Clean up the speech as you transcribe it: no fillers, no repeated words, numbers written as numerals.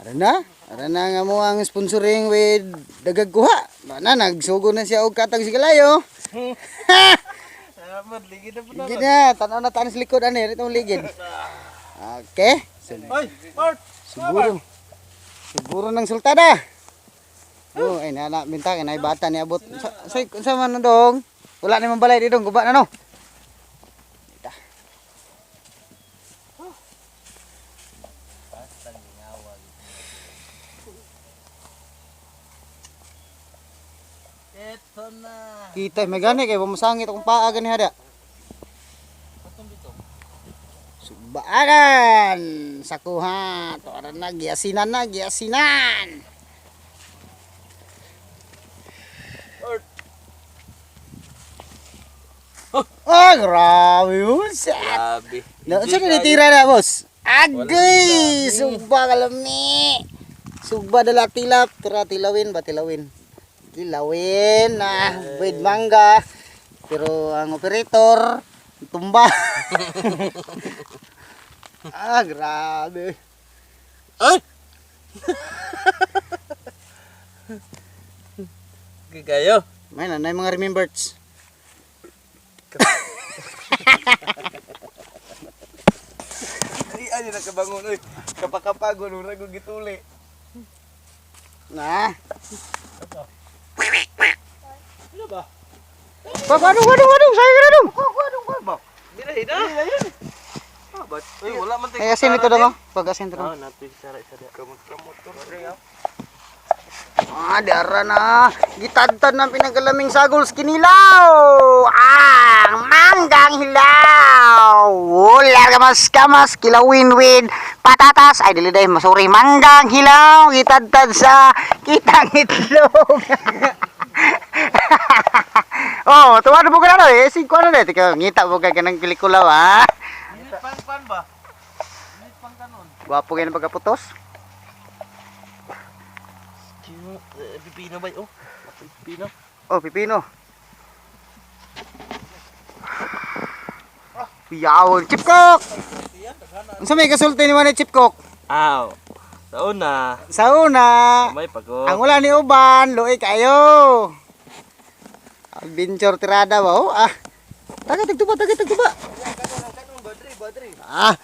Ara na nga mo ang sponsoring with dagag kuha. Bana nagsugo na siya og katag sigalayo. Salamat, ligid na po na. Ligid na, tanaw na tanis likod ani, itong ligid. Okay. Oy, Bart. Siguro ng sultada. Oh, ay nana minta kay nay bata ni abot. Sa man dong? Wala ni man balay di dong, guba na no. Eto na. Kita may gani kay bumusangit akong paa gani hada. Subaanan sakuha to ara na giasinan. Oh, grabe yun. Grabe. Saan na tira na, boss? Agay! Sugba kalami. Sugba dala tilap. Tira tilawin ba? Tilawin na. With mangga. Pero ang operator, tumba. Grabe. Ay! Kayo. May nanay mga remembrance. Ay, nakabangon oy. Kapakapagon ora ko gituli. Na. Ano ba? Waduh, saya kena dong. Ba? Dira ida. Ba't? Uy, wala man tayo. Ay, asin ito dong. Pag asin ito dong. natin sara isa dia. Kamot-kamot rin. Dara na. Gitadtad ng pinagalaming sagol sa kinilaw. Manggang hilaw. Ular kamas, kilawin with patatas. Ay, dili day, masuri. Manggang hilaw. Gitadtad sa kitang itlog. Oh, tuwa na po ka na eh. Singko na dito. Ngita po ka ng pelikula ha. Init pan ba? Init pang kanon. Gwapo kayo ng pagkaputos. Pipino ba? Oh, pipino. Oh, pipino. Yawon, chipkok! Unsa may kasulti ni man chipkok? Aw. Sauna. Sa una, May pagod. ang wala ni uban, luoy kayo. Adventure tirada ba? Oh, taga tagtuba. Badri. Ah,